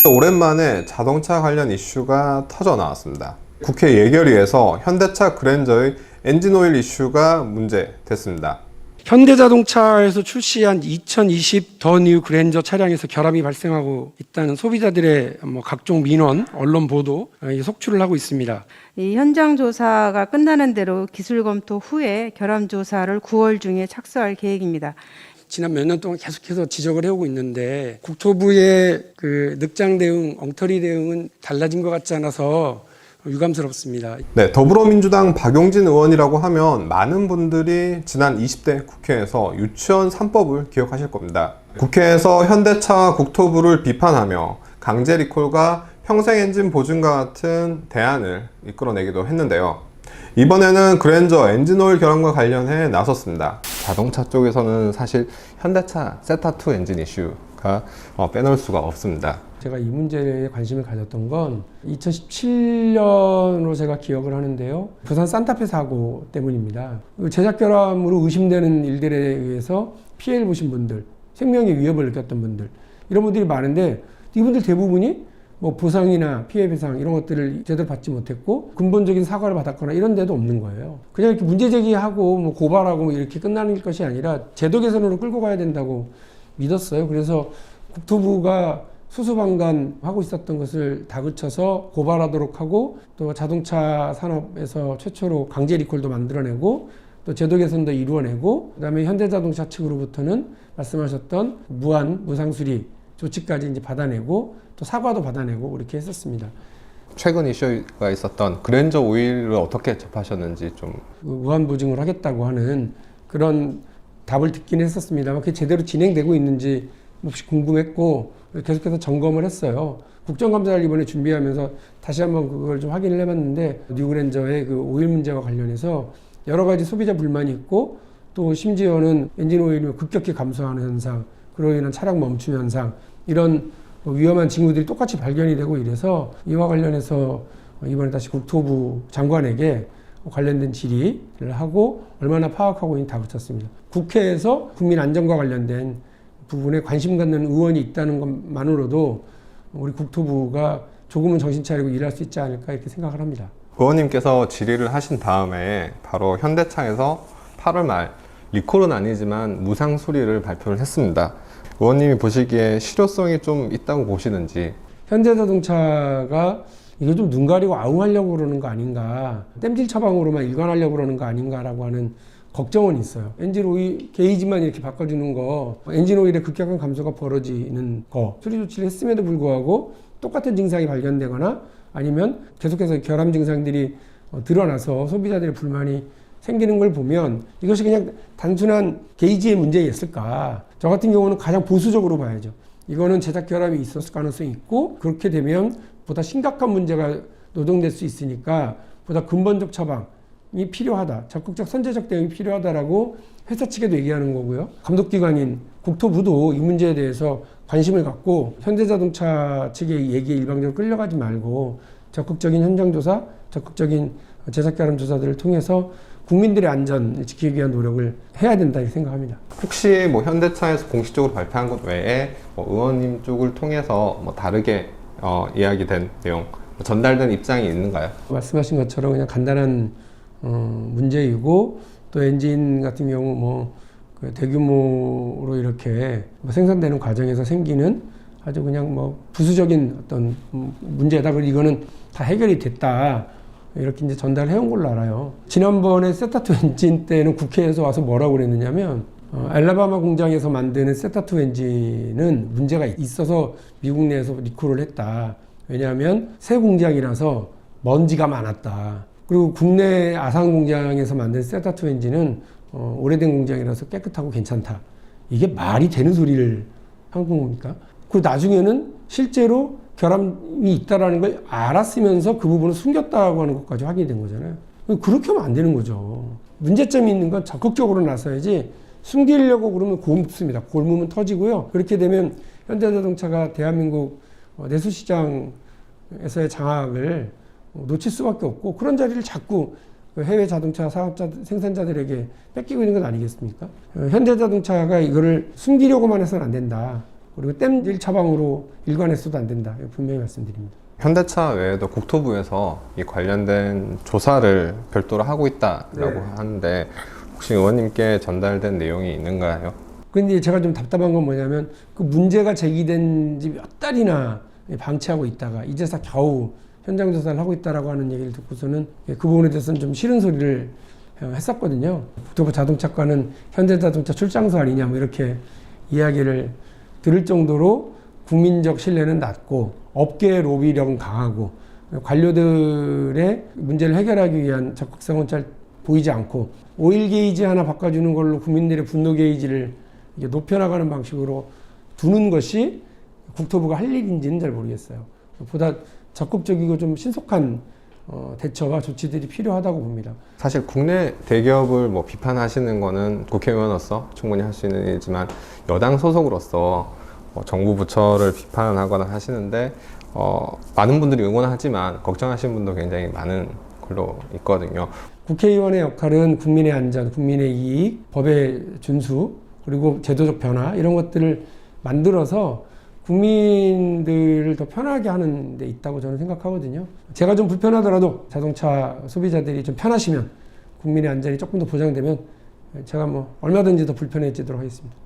오랜만에 자동차 관련 이슈가 터져 나왔습니다. 국회 예결위에서 현대차 그랜저의 엔진오일 이슈가 문제됐습니다. 현대자동차에서 출시한 2020 더 뉴 그랜저 차량에서 결함이 발생하고 있다는 소비자들의 각종 민원, 언론 보도 속출을 하고 있습니다. 이 현장 조사가 끝나는 대로 기술 검토 후에 결함 조사를 9월 중에 착수할 계획입니다. 지난 몇 년 동안 계속해서 지적을 해오고 있는데 국토부의 그 늑장 대응, 엉터리 대응은 달라진 것 같지 않아서 유감스럽습니다. 네, 더불어민주당 박용진 의원이라고 하면 많은 분들이 지난 20대 국회에서 유치원 3법을 기억하실 겁니다. 국회에서 현대차와 국토부를 비판하며 강제 리콜과 평생 엔진 보증과 같은 대안을 이끌어내기도 했는데요. 이번에는 그랜저 엔진오일 결함과 관련해 나섰습니다. 자동차 쪽에서는 사실 현대차 세타2 엔진 이슈가 빼놓을 수가 없습니다. 제가 이 문제에 관심을 가졌던 건 2017년으로 제가 기억을 하는데요. 부산 산타페 사고 때문입니다. 제작 결함으로 의심되는 일들에 의해서 피해를 보신 분들, 생명의 위협을 느꼈던 분들, 이런 분들이 많은데 이분들 대부분이 보상이나 피해 배상 이런 것들을 제대로 받지 못했고 근본적인 사과를 받았거나 이런 데도 없는 거예요. 그냥 이렇게 문제 제기하고 고발하고 이렇게 끝나는 것이 아니라 제도 개선으로 끌고 가야 된다고 믿었어요. 그래서 국토부가 수수방관하고 있었던 것을 다그쳐서 고발하도록 하고 또 자동차 산업에서 최초로 강제 리콜도 만들어내고 또 제도 개선도 이루어내고 그다음에 현대자동차 측으로부터는 말씀하셨던 무상수리 조치까지 이제 받아내고 또 사과도 받아내고 이렇게 했었습니다. 최근 이슈가 있었던 그랜저 오일을 어떻게 접하셨는지 좀 무한 보증을 하겠다고 하는 그런 답을 듣긴 했었습니다만 그게 제대로 진행되고 있는지 혹시 궁금했고 계속해서 점검을 했어요. 국정감사를 이번에 준비하면서 다시 한번 그걸 좀 확인을 해봤는데 뉴그랜저의 그 오일 문제와 관련해서 여러 가지 소비자 불만이 있고 또 심지어는 엔진 오일이 급격히 감소하는 현상, 그로 인한 차량 멈춤 현상 이런 위험한 징후들이 똑같이 발견이 되고 이래서 이와 관련해서 이번에 다시 국토부 장관에게 관련된 질의를 하고 얼마나 파악하고 있는지 다그쳤습니다. 국회에서 국민 안전과 관련된 부분에 관심 갖는 의원이 있다는 것만으로도 우리 국토부가 조금은 정신 차리고 일할 수 있지 않을까 이렇게 생각을 합니다. 의원님께서 질의를 하신 다음에 바로 현대차에서 8월 말 리콜은 아니지만 무상 수리를 발표를 했습니다. 의원님이 보시기에 실효성이 좀 있다고 보시는지. 현대자동차가 이거 좀 눈 가리고 아웅하려고 그러는 거 아닌가, 땜질 처방으로만 일관하려고 그러는 거 아닌가라고 하는 걱정은 있어요. 엔진 오일 게이지만 이렇게 바꿔주는 거, 엔진 오일의 급격한 감소가 벌어지는 거, 수리 조치를 했음에도 불구하고 똑같은 증상이 발견되거나 아니면 계속해서 결함 증상들이 드러나서 소비자들의 불만이 생기는 걸 보면 이것이 그냥 단순한 게이지의 문제였을까? 저 같은 경우는 가장 보수적으로 봐야죠. 이거는 제작 결함이 있었을 가능성이 있고 그렇게 되면 보다 심각한 문제가 노동될 수 있으니까 보다 근본적 처방이 필요하다. 적극적 선제적 대응이 필요하다라고 회사 측에도 얘기하는 거고요. 감독기관인 국토부도 이 문제에 대해서 관심을 갖고 현대자동차 측의 얘기에 일방적으로 끌려가지 말고 적극적인 현장조사, 적극적인 제작 결함 조사들을 통해서 국민들의 안전을 지키기 위한 노력을 해야 된다 이렇게 생각합니다. 혹시 현대차에서 공식적으로 발표한 것 외에 의원님 쪽을 통해서 다르게 이야기된 내용, 전달된 입장이 있는가요? 말씀하신 것처럼 그냥 간단한 문제이고 또 엔진 같은 경우 그 대규모로 이렇게 생산되는 과정에서 생기는 아주 그냥 부수적인 어떤 문제다. 그리고 이거는 다 해결이 됐다. 이렇게 이제 전달을 해온 걸로 알아요. 지난번에 세타2 엔진 때는 국회에서 와서 뭐라고 그랬느냐면 알라바마 공장에서 만드는 세타2 엔진은 문제가 있어서 미국 내에서 리콜을 했다. 왜냐하면 새 공장이라서 먼지가 많았다. 그리고 국내 아산 공장에서 만든 세타2 엔진은 오래된 공장이라서 깨끗하고 괜찮다. 이게 말이 되는 소리를 한 겁니까? 그리고 나중에는 실제로 결함이 있다는 걸 알았으면서 그 부분을 숨겼다고 하는 것까지 확인이 된 거잖아요. 그렇게 하면 안 되는 거죠. 문제점이 있는 건 적극적으로 나서야지 숨기려고 그러면 곪습니다. 곪으면 터지고요. 그렇게 되면 현대자동차가 대한민국 내수시장에서의 장악을 놓칠 수밖에 없고 그런 자리를 자꾸 해외 자동차 사업자, 생산자들에게 뺏기고 있는 건 아니겠습니까? 현대자동차가 이거를 숨기려고만 해서는 안 된다. 그리고 땜질 처방으로 일관해서도 안 된다. 분명히 말씀드립니다. 현대차 외에도 국토부에서 이 관련된 조사를 별도로 하고 있다라고 하는데 혹시 의원님께 전달된 내용이 있는가요? 근데 제가 좀 답답한 건 뭐냐면 그 문제가 제기된 지 몇 달이나 방치하고 있다가 이제서 겨우 현장 조사를 하고 있다라고 하는 얘기를 듣고서는 그 부분에 대해서는 좀 싫은 소리를 했었거든요. 국토부 자동차과는 현대자동차 출장소 아니냐 뭐 이렇게 이야기를 들을 정도로 국민적 신뢰는 낮고 업계의 로비력은 강하고 관료들의 문제를 해결하기 위한 적극성은 잘 보이지 않고 오일 게이지 하나 바꿔주는 걸로 국민들의 분노 게이지를 이게 높여나가는 방식으로 두는 것이 국토부가 할 일인지는 잘 모르겠어요. 보다 적극적이고 좀 신속한 대처와 조치들이 필요하다고 봅니다. 사실 국내 대기업을 뭐 비판하시는 거는 국회의원으로서 충분히 할 수 있는 일이지만 여당 소속으로서 정부 부처를 비판하거나 하시는데 많은 분들이 응원하지만 걱정하시는 분도 굉장히 많은 걸로 있거든요. 국회의원의 역할은 국민의 안전, 국민의 이익, 법의 준수, 그리고 제도적 변화 이런 것들을 만들어서 국민들을 더 편하게 하는 데 있다고 저는 생각하거든요. 제가 좀 불편하더라도 자동차 소비자들이 좀 편하시면 국민의 안전이 조금 더 보장되면 제가 뭐 얼마든지 더 불편해지도록 하겠습니다.